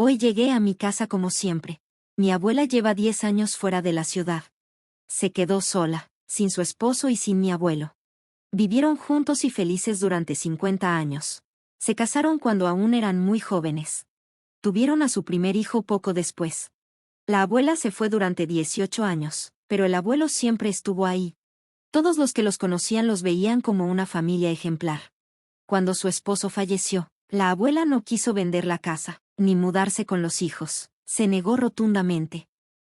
Hoy llegué a mi casa como siempre. Mi abuela lleva 10 años fuera de la ciudad. Se quedó sola, sin su esposo y sin mi abuelo. Vivieron juntos y felices durante 50 años. Se casaron cuando aún eran muy jóvenes. Tuvieron a su primer hijo poco después. La abuela se fue durante 18 años, pero el abuelo siempre estuvo ahí. Todos los que los conocían los veían como una familia ejemplar. Cuando su esposo falleció, la abuela no quiso vender la casa, ni mudarse con los hijos. Se negó rotundamente.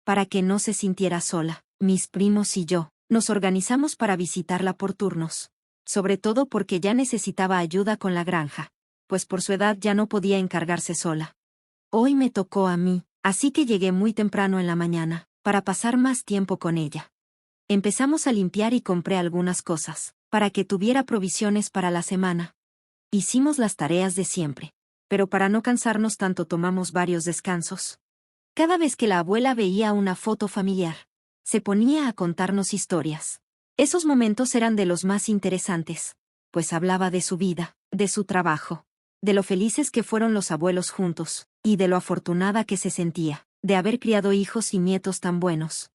Para que no se sintiera sola, mis primos y yo, nos organizamos para visitarla por turnos. Sobre todo porque ya necesitaba ayuda con la granja, pues por su edad ya no podía encargarse sola. Hoy me tocó a mí, así que llegué muy temprano en la mañana, para pasar más tiempo con ella. Empezamos a limpiar y compré algunas cosas, para que tuviera provisiones para la semana. Hicimos las tareas de siempre, pero para no cansarnos tanto tomamos varios descansos. Cada vez que la abuela veía una foto familiar, se ponía a contarnos historias. Esos momentos eran de los más interesantes, pues hablaba de su vida, de su trabajo, de lo felices que fueron los abuelos juntos, y de lo afortunada que se sentía, de haber criado hijos y nietos tan buenos.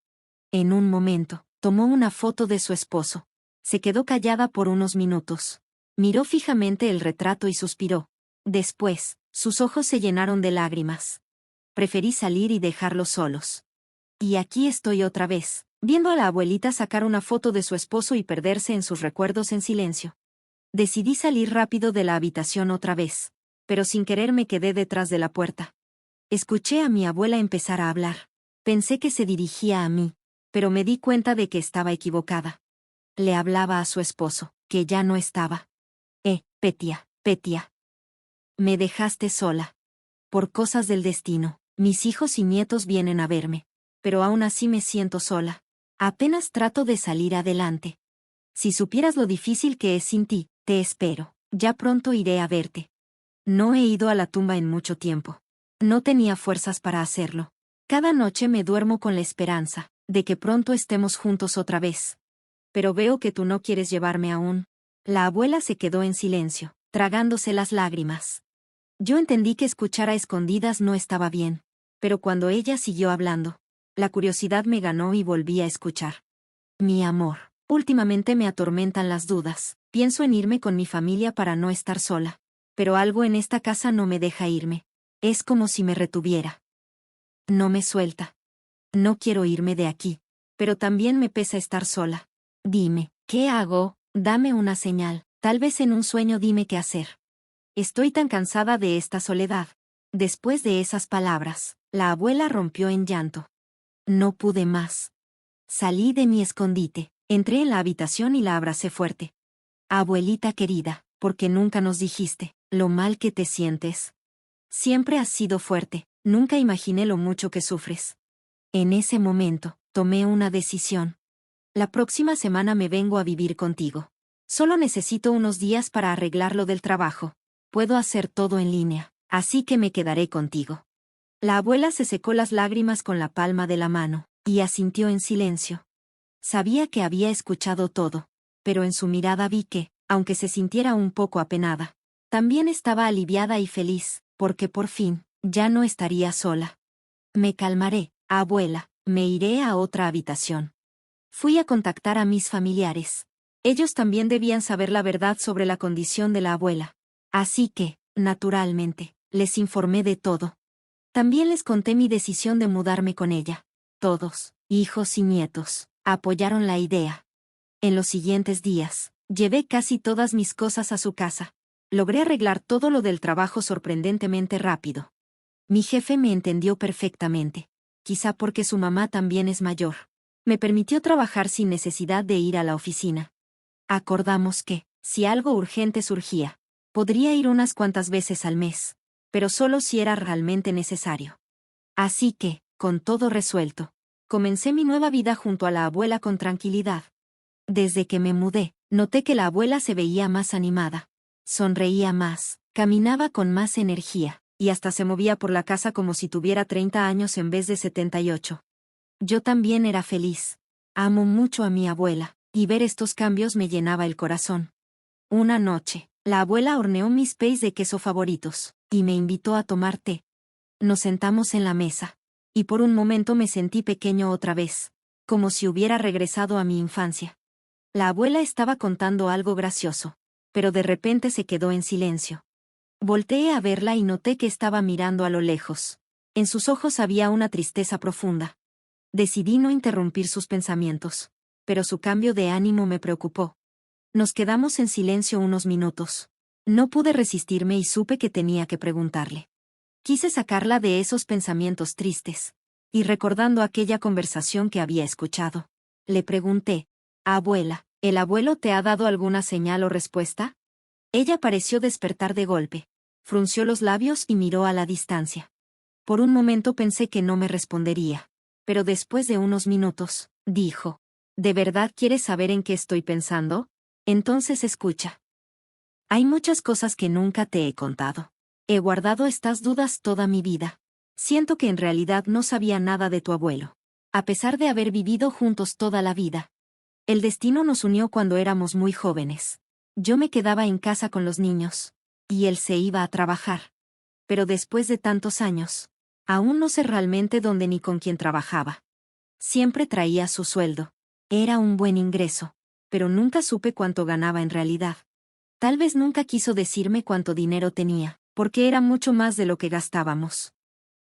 En un momento, tomó una foto de su esposo. Se quedó callada por unos minutos. Miró fijamente el retrato y suspiró. Después, sus ojos se llenaron de lágrimas. Preferí salir y dejarlos solos. Y aquí estoy otra vez, viendo a la abuelita sacar una foto de su esposo y perderse en sus recuerdos en silencio. Decidí salir rápido de la habitación otra vez, pero sin querer me quedé detrás de la puerta. Escuché a mi abuela empezar a hablar. Pensé que se dirigía a mí, pero me di cuenta de que estaba equivocada. Le hablaba a su esposo, que ya no estaba. Petia, Petia. Me dejaste sola. Por cosas del destino, mis hijos y nietos vienen a verme, pero aún así me siento sola. Apenas trato de salir adelante. Si supieras lo difícil que es sin ti, te espero. Ya pronto iré a verte. No he ido a la tumba en mucho tiempo. No tenía fuerzas para hacerlo. Cada noche me duermo con la esperanza de que pronto estemos juntos otra vez. Pero veo que tú no quieres llevarme aún. La abuela se quedó en silencio, tragándose las lágrimas. Yo entendí que escuchar a escondidas no estaba bien, pero cuando ella siguió hablando, la curiosidad me ganó y volví a escuchar. Mi amor, últimamente me atormentan las dudas. Pienso en irme con mi familia para no estar sola, pero algo en esta casa no me deja irme. Es como si me retuviera. No me suelta. No quiero irme de aquí, pero también me pesa estar sola. Dime, ¿qué hago? Dame una señal, tal vez en un sueño dime qué hacer. Estoy tan cansada de esta soledad. Después de esas palabras, la abuela rompió en llanto. No pude más. Salí de mi escondite, entré en la habitación y la abracé fuerte. Abuelita querida, ¿por qué nunca nos dijiste lo mal que te sientes? Siempre has sido fuerte, nunca imaginé lo mucho que sufres. En ese momento, tomé una decisión. La próxima semana me vengo a vivir contigo. Solo necesito unos días para arreglar lo del trabajo. Puedo hacer todo en línea, así que me quedaré contigo. La abuela se secó las lágrimas con la palma de la mano, y asintió en silencio. Sabía que había escuchado todo, pero en su mirada vi que, aunque se sintiera un poco apenada, también estaba aliviada y feliz, porque por fin, ya no estaría sola. Me calmaré, abuela, me iré a otra habitación. Fui a contactar a mis familiares. Ellos también debían saber la verdad sobre la condición de la abuela. Así que, naturalmente, les informé de todo. También les conté mi decisión de mudarme con ella. Todos, hijos y nietos, apoyaron la idea. En los siguientes días, llevé casi todas mis cosas a su casa. Logré arreglar todo lo del trabajo sorprendentemente rápido. Mi jefe me entendió perfectamente. Quizá porque su mamá también es mayor. Me permitió trabajar sin necesidad de ir a la oficina. Acordamos que, si algo urgente surgía, podría ir unas cuantas veces al mes, pero solo si era realmente necesario. Así que, con todo resuelto, comencé mi nueva vida junto a la abuela con tranquilidad. Desde que me mudé, noté que la abuela se veía más animada. Sonreía más, caminaba con más energía, y hasta se movía por la casa como si tuviera 30 años en vez de 78. Yo también era feliz. Amo mucho a mi abuela, y ver estos cambios me llenaba el corazón. Una noche, la abuela horneó mis pies de queso favoritos, y me invitó a tomar té. Nos sentamos en la mesa. Y por un momento me sentí pequeño otra vez, como si hubiera regresado a mi infancia. La abuela estaba contando algo gracioso, pero de repente se quedó en silencio. Volteé a verla y noté que estaba mirando a lo lejos. En sus ojos había una tristeza profunda. Decidí no interrumpir sus pensamientos, pero su cambio de ánimo me preocupó. Nos quedamos en silencio unos minutos. No pude resistirme y supe que tenía que preguntarle. Quise sacarla de esos pensamientos tristes. Y recordando aquella conversación que había escuchado, le pregunté: «Abuela, ¿el abuelo te ha dado alguna señal o respuesta?». Ella pareció despertar de golpe. Frunció los labios y miró a la distancia. Por un momento pensé que no me respondería. Pero después de unos minutos, dijo: «¿De verdad quieres saber en qué estoy pensando? Entonces escucha. Hay muchas cosas que nunca te he contado. He guardado estas dudas toda mi vida. Siento que en realidad no sabía nada de tu abuelo. A pesar de haber vivido juntos toda la vida. El destino nos unió cuando éramos muy jóvenes. Yo me quedaba en casa con los niños. Y él se iba a trabajar. Pero después de tantos años, aún no sé realmente dónde ni con quién trabajaba. Siempre traía su sueldo. Era un buen ingreso. Pero nunca supe cuánto ganaba en realidad. Tal vez nunca quiso decirme cuánto dinero tenía, porque era mucho más de lo que gastábamos.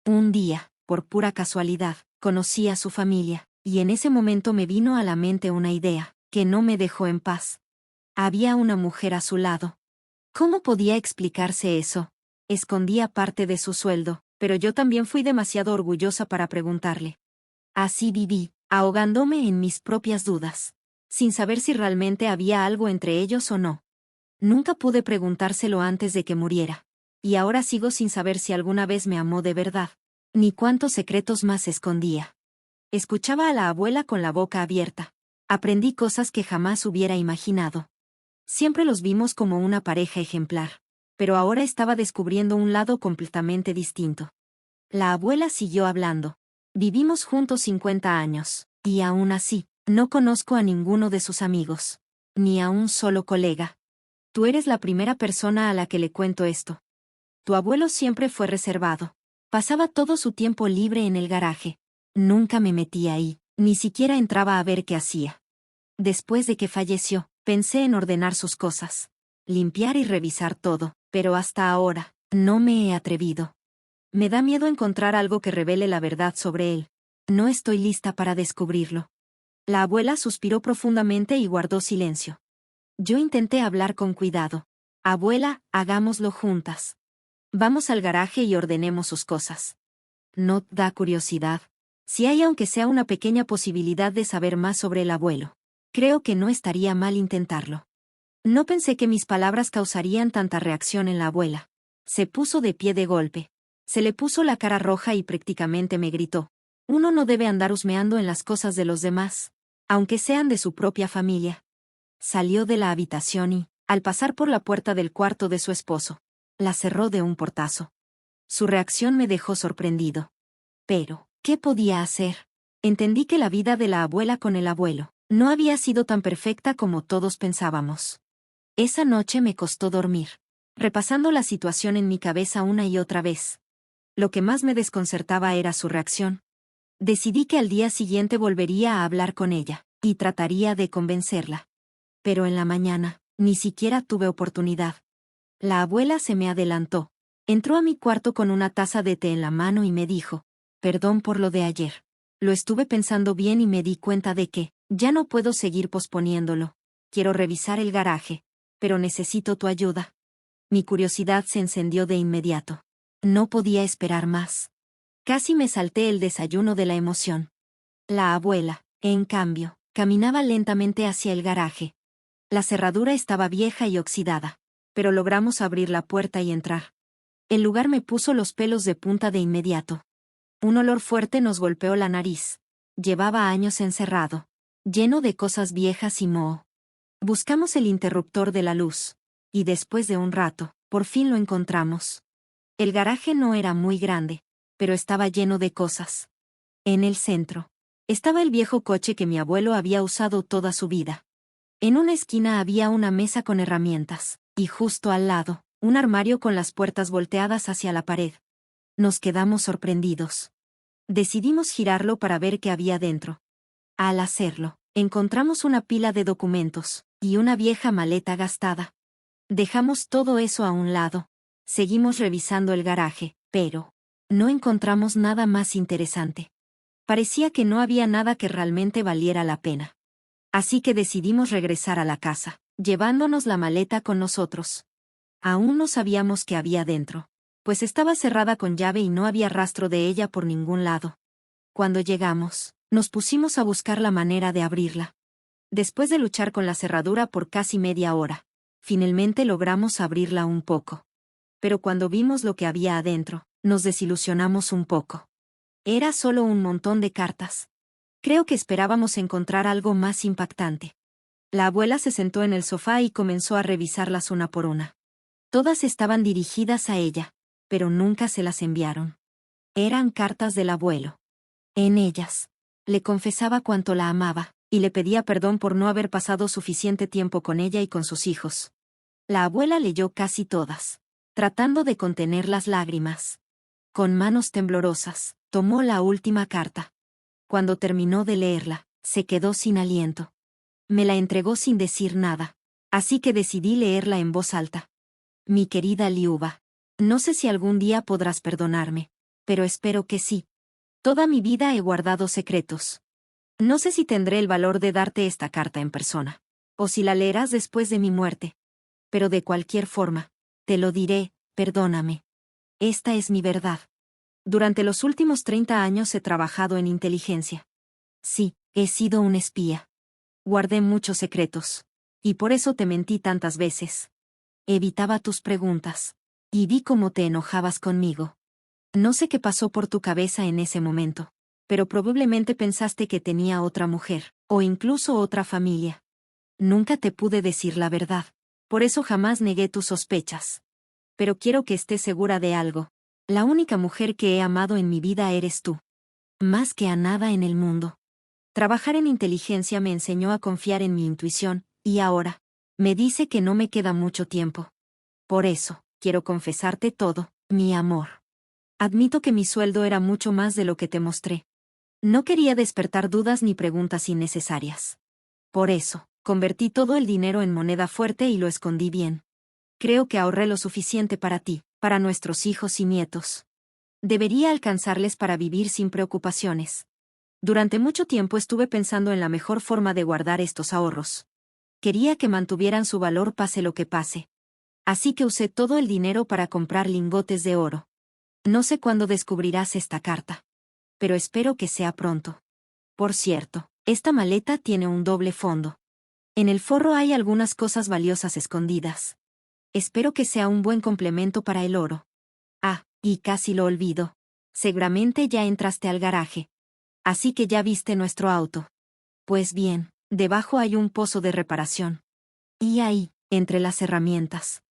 Un día, por pura casualidad, conocí a su familia, y en ese momento me vino a la mente una idea, que no me dejó en paz. Había una mujer a su lado. ¿Cómo podía explicarse eso? Escondía parte de su sueldo, pero yo también fui demasiado orgullosa para preguntarle. Así viví, ahogándome en mis propias dudas, sin saber si realmente había algo entre ellos o no. Nunca pude preguntárselo antes de que muriera. Y ahora sigo sin saber si alguna vez me amó de verdad, ni cuántos secretos más escondía. Escuchaba a la abuela con la boca abierta. Aprendí cosas que jamás hubiera imaginado. Siempre los vimos como una pareja ejemplar. Pero ahora estaba descubriendo un lado completamente distinto. La abuela siguió hablando. Vivimos juntos 50 años, y aún así, no conozco a ninguno de sus amigos. Ni a un solo colega. Tú eres la primera persona a la que le cuento esto. Tu abuelo siempre fue reservado. Pasaba todo su tiempo libre en el garaje. Nunca me metía ahí, ni siquiera entraba a ver qué hacía. Después de que falleció, pensé en ordenar sus cosas, limpiar y revisar todo, pero hasta ahora, no me he atrevido. Me da miedo encontrar algo que revele la verdad sobre él. No estoy lista para descubrirlo. La abuela suspiró profundamente y guardó silencio. Yo intenté hablar con cuidado. Abuela, hagámoslo juntas. Vamos al garaje y ordenemos sus cosas. ¿No da curiosidad? Si hay aunque sea una pequeña posibilidad de saber más sobre el abuelo, creo que no estaría mal intentarlo. No pensé que mis palabras causarían tanta reacción en la abuela. Se puso de pie de golpe. Se le puso la cara roja y prácticamente me gritó: «Uno no debe andar husmeando en las cosas de los demás, aunque sean de su propia familia». Salió de la habitación y, al pasar por la puerta del cuarto de su esposo, la cerró de un portazo. Su reacción me dejó sorprendido. Pero, ¿qué podía hacer? Entendí que la vida de la abuela con el abuelo no había sido tan perfecta como todos pensábamos. Esa noche me costó dormir, repasando la situación en mi cabeza una y otra vez. Lo que más me desconcertaba era su reacción. Decidí que al día siguiente volvería a hablar con ella, y trataría de convencerla. Pero en la mañana, ni siquiera tuve oportunidad. La abuela se me adelantó. Entró a mi cuarto con una taza de té en la mano y me dijo: «Perdón por lo de ayer. Lo estuve pensando bien y me di cuenta de que ya no puedo seguir posponiéndolo. Quiero revisar el garaje, pero necesito tu ayuda». Mi curiosidad se encendió de inmediato. No podía esperar más. Casi me salté el desayuno de la emoción. La abuela, en cambio, caminaba lentamente hacia el garaje. La cerradura estaba vieja y oxidada, pero logramos abrir la puerta y entrar. El lugar me puso los pelos de punta de inmediato. Un olor fuerte nos golpeó la nariz. Llevaba años encerrado, lleno de cosas viejas y moho. Buscamos el interruptor de la luz, y después de un rato, por fin lo encontramos. El garaje no era muy grande, pero estaba lleno de cosas. En el centro, estaba el viejo coche que mi abuelo había usado toda su vida. En una esquina había una mesa con herramientas, y justo al lado, un armario con las puertas volteadas hacia la pared. Nos quedamos sorprendidos. Decidimos girarlo para ver qué había dentro. Al hacerlo, encontramos una pila de documentos y una vieja maleta gastada. Dejamos todo eso a un lado. Seguimos revisando el garaje, pero no encontramos nada más interesante. Parecía que no había nada que realmente valiera la pena. Así que decidimos regresar a la casa, llevándonos la maleta con nosotros. Aún no sabíamos qué había dentro, pues estaba cerrada con llave y no había rastro de ella por ningún lado. Cuando llegamos, nos pusimos a buscar la manera de abrirla. Después de luchar con la cerradura por casi media hora, finalmente logramos abrirla un poco. Pero cuando vimos lo que había adentro, nos desilusionamos un poco. Era solo un montón de cartas. Creo que esperábamos encontrar algo más impactante. La abuela se sentó en el sofá y comenzó a revisarlas una por una. Todas estaban dirigidas a ella, pero nunca se las enviaron. Eran cartas del abuelo. En ellas, le confesaba cuánto la amaba, y le pedía perdón por no haber pasado suficiente tiempo con ella y con sus hijos. La abuela leyó casi todas, tratando de contener las lágrimas. Con manos temblorosas, tomó la última carta. Cuando terminó de leerla, se quedó sin aliento. Me la entregó sin decir nada, así que decidí leerla en voz alta. Mi querida Liuba, no sé si algún día podrás perdonarme, pero espero que sí. Toda mi vida he guardado secretos. No sé si tendré el valor de darte esta carta en persona, o si la leerás después de mi muerte. Pero de cualquier forma, te lo diré, perdóname. Esta es mi verdad. Durante los últimos 30 años he trabajado en inteligencia. Sí, he sido un espía. Guardé muchos secretos. Y por eso te mentí tantas veces. Evitaba tus preguntas. Y vi cómo te enojabas conmigo. No sé qué pasó por tu cabeza en ese momento, pero probablemente pensaste que tenía otra mujer, o incluso otra familia. Nunca te pude decir la verdad. Por eso jamás negué tus sospechas. Pero quiero que estés segura de algo. La única mujer que he amado en mi vida eres tú. Más que a nada en el mundo. Trabajar en inteligencia me enseñó a confiar en mi intuición, y ahora, me dice que no me queda mucho tiempo. Por eso, quiero confesarte todo, mi amor. Admito que mi sueldo era mucho más de lo que te mostré. No quería despertar dudas ni preguntas innecesarias. Por eso, convertí todo el dinero en moneda fuerte y lo escondí bien. Creo que ahorré lo suficiente para ti, para nuestros hijos y nietos. Debería alcanzarles para vivir sin preocupaciones. Durante mucho tiempo estuve pensando en la mejor forma de guardar estos ahorros. Quería que mantuvieran su valor pase lo que pase. Así que usé todo el dinero para comprar lingotes de oro. No sé cuándo descubrirás esta carta. Pero espero que sea pronto. Por cierto, esta maleta tiene un doble fondo. En el forro hay algunas cosas valiosas escondidas. Espero que sea un buen complemento para el oro. Ah, y casi lo olvido. Seguramente ya entraste al garaje. Así que ya viste nuestro auto. Pues bien, debajo hay un pozo de reparación. Y ahí, entre las herramientas,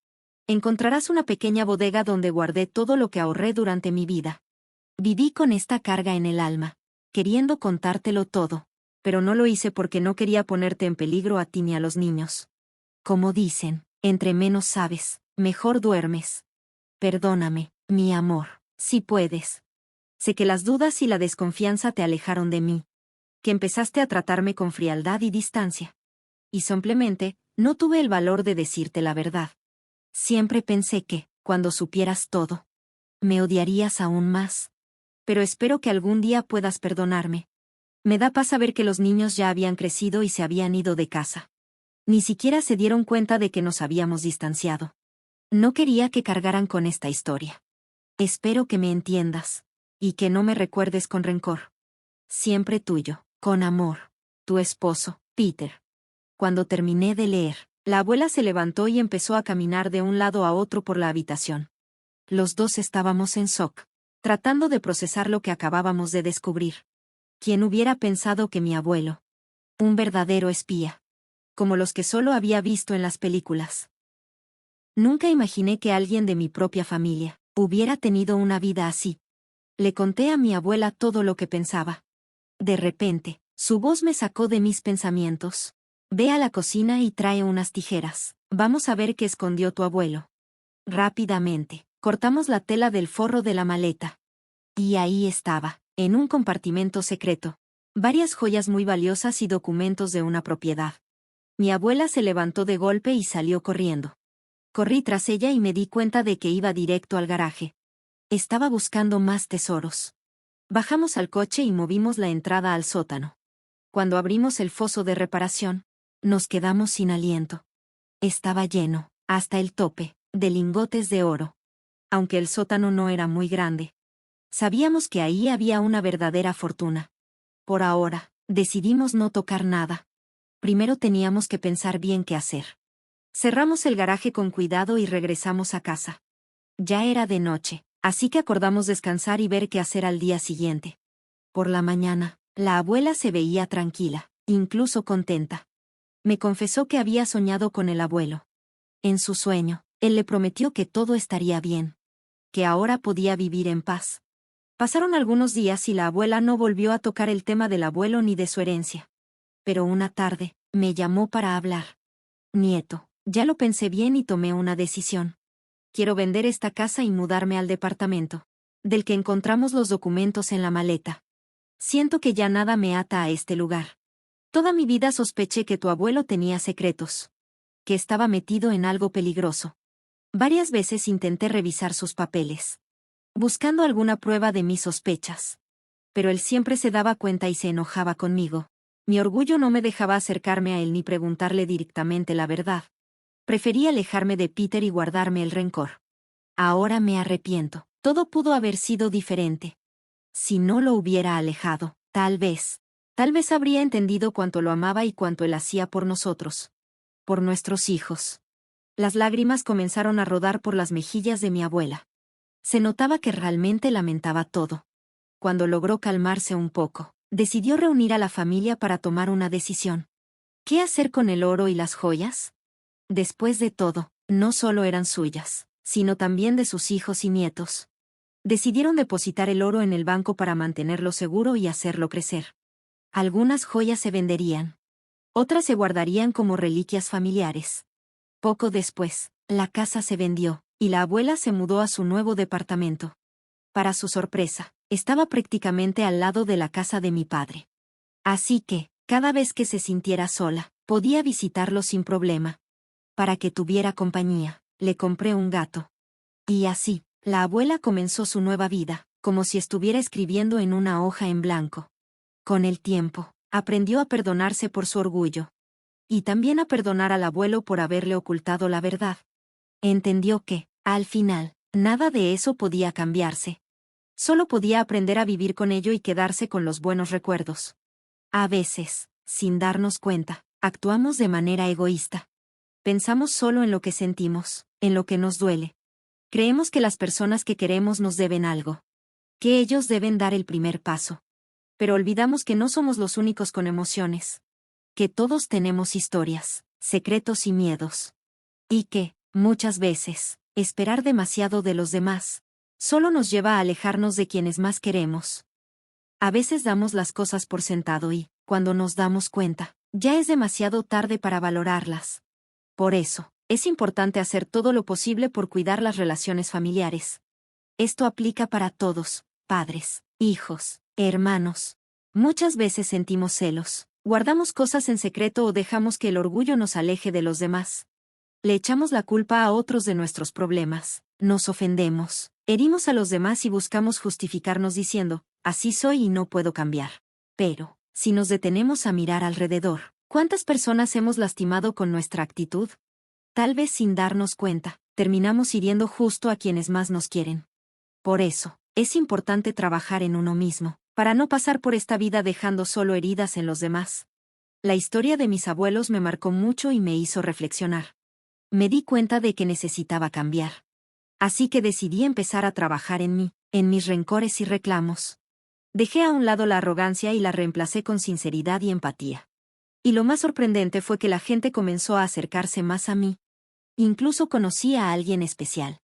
encontrarás una pequeña bodega donde guardé todo lo que ahorré durante mi vida. Viví con esta carga en el alma, queriendo contártelo todo, pero no lo hice porque no quería ponerte en peligro a ti ni a los niños. Como dicen, entre menos sabes, mejor duermes. Perdóname, mi amor, si puedes. Sé que las dudas y la desconfianza te alejaron de mí, que empezaste a tratarme con frialdad y distancia. Y simplemente, no tuve el valor de decirte la verdad. Siempre pensé que, cuando supieras todo, me odiarías aún más. Pero espero que algún día puedas perdonarme. Me da paz saber que los niños ya habían crecido y se habían ido de casa. Ni siquiera se dieron cuenta de que nos habíamos distanciado. No quería que cargaran con esta historia. Espero que me entiendas. Y que no me recuerdes con rencor. Siempre tuyo, con amor. Tu esposo, Peter. Cuando terminé de leer, la abuela se levantó y empezó a caminar de un lado a otro por la habitación. Los dos estábamos en shock, tratando de procesar lo que acabábamos de descubrir. ¿Quién hubiera pensado que mi abuelo, un verdadero espía, como los que solo había visto en las películas? Nunca imaginé que alguien de mi propia familia hubiera tenido una vida así. Le conté a mi abuela todo lo que pensaba. De repente, su voz me sacó de mis pensamientos. Ve a la cocina y trae unas tijeras. Vamos a ver qué escondió tu abuelo. Rápidamente, Cortamos la tela del forro de la maleta. Y ahí estaba, en un compartimento secreto, varias joyas muy valiosas y documentos de una propiedad. Mi abuela se levantó de golpe y salió corriendo. Corrí tras ella y me di cuenta de que iba directo al garaje. Estaba buscando más tesoros. Bajamos al coche y movimos la entrada al sótano. Cuando abrimos el foso de reparación, nos quedamos sin aliento. Estaba lleno, hasta el tope, de lingotes de oro. Aunque el sótano no era muy grande, sabíamos que ahí había una verdadera fortuna. Por ahora, decidimos no tocar nada. Primero teníamos que pensar bien qué hacer. Cerramos el garaje con cuidado y regresamos a casa. Ya era de noche, así que acordamos descansar y ver qué hacer al día siguiente. Por la mañana, la abuela se veía tranquila, incluso contenta. Me confesó que había soñado con el abuelo. En su sueño, él le prometió que todo estaría bien, que ahora podía vivir en paz. Pasaron algunos días y la abuela no volvió a tocar el tema del abuelo ni de su herencia. Pero una tarde, me llamó para hablar. Nieto, ya lo pensé bien y tomé una decisión. Quiero vender esta casa y mudarme al departamento, del que encontramos los documentos en la maleta. Siento que ya nada me ata a este lugar. Toda mi vida sospeché que tu abuelo tenía secretos, que estaba metido en algo peligroso. Varias veces intenté revisar sus papeles, buscando alguna prueba de mis sospechas. Pero él siempre se daba cuenta y se enojaba conmigo. Mi orgullo no me dejaba acercarme a él ni preguntarle directamente la verdad. Preferí alejarme de Peter y guardarme el rencor. Ahora me arrepiento. Todo pudo haber sido diferente. Si no lo hubiera alejado, tal vez habría entendido cuánto lo amaba y cuánto él hacía por nosotros. Por nuestros hijos. Las lágrimas comenzaron a rodar por las mejillas de mi abuela. Se notaba que realmente lamentaba todo. Cuando logró calmarse un poco, decidió reunir a la familia para tomar una decisión. ¿Qué hacer con el oro y las joyas? Después de todo, no solo eran suyas, sino también de sus hijos y nietos. Decidieron depositar el oro en el banco para mantenerlo seguro y hacerlo crecer. Algunas joyas se venderían. Otras se guardarían como reliquias familiares. Poco después, la casa se vendió, y la abuela se mudó a su nuevo departamento. Para su sorpresa, estaba prácticamente al lado de la casa de mi padre. Así que, cada vez que se sintiera sola, podía visitarlo sin problema. Para que tuviera compañía, le compré un gato. Y así, la abuela comenzó su nueva vida, como si estuviera escribiendo en una hoja en blanco. Con el tiempo, aprendió a perdonarse por su orgullo. Y también a perdonar al abuelo por haberle ocultado la verdad. Entendió que, al final, nada de eso podía cambiarse. Solo podía aprender a vivir con ello y quedarse con los buenos recuerdos. A veces, sin darnos cuenta, actuamos de manera egoísta. Pensamos solo en lo que sentimos, en lo que nos duele. Creemos que las personas que queremos nos deben algo. Que ellos deben dar el primer paso. Pero olvidamos que no somos los únicos con emociones. Que todos tenemos historias, secretos y miedos. Y que, muchas veces, esperar demasiado de los demás, solo nos lleva a alejarnos de quienes más queremos. A veces damos las cosas por sentado y, cuando nos damos cuenta, ya es demasiado tarde para valorarlas. Por eso, es importante hacer todo lo posible por cuidar las relaciones familiares. Esto aplica para todos, padres, hijos, hermanos. Muchas veces sentimos celos, guardamos cosas en secreto o dejamos que el orgullo nos aleje de los demás. Le echamos la culpa a otros de nuestros problemas, nos ofendemos, herimos a los demás y buscamos justificarnos diciendo, así soy y no puedo cambiar. Pero, si nos detenemos a mirar alrededor, ¿cuántas personas hemos lastimado con nuestra actitud? Tal vez sin darnos cuenta, terminamos hiriendo justo a quienes más nos quieren. Por eso, es importante trabajar en uno mismo, para no pasar por esta vida dejando solo heridas en los demás. La historia de mis abuelos me marcó mucho y me hizo reflexionar. Me di cuenta de que necesitaba cambiar. Así que decidí empezar a trabajar en mí, en mis rencores y reclamos. Dejé a un lado la arrogancia y la reemplacé con sinceridad y empatía. Y lo más sorprendente fue que la gente comenzó a acercarse más a mí. Incluso conocí a alguien especial.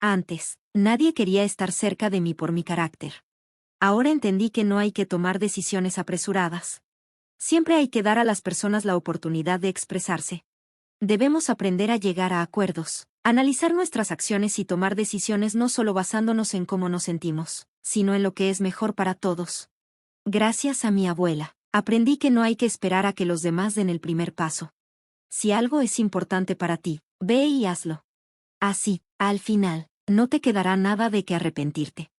Antes, nadie quería estar cerca de mí por mi carácter. Ahora entendí que no hay que tomar decisiones apresuradas. Siempre hay que dar a las personas la oportunidad de expresarse. Debemos aprender a llegar a acuerdos, Analizar nuestras acciones y tomar decisiones no solo basándonos en cómo nos sentimos, sino en lo que es mejor para todos. Gracias a mi abuela, aprendí que no hay que esperar a que los demás den el primer paso. Si algo es importante para ti, ve y hazlo. Así, al final, no te quedará nada de qué arrepentirte.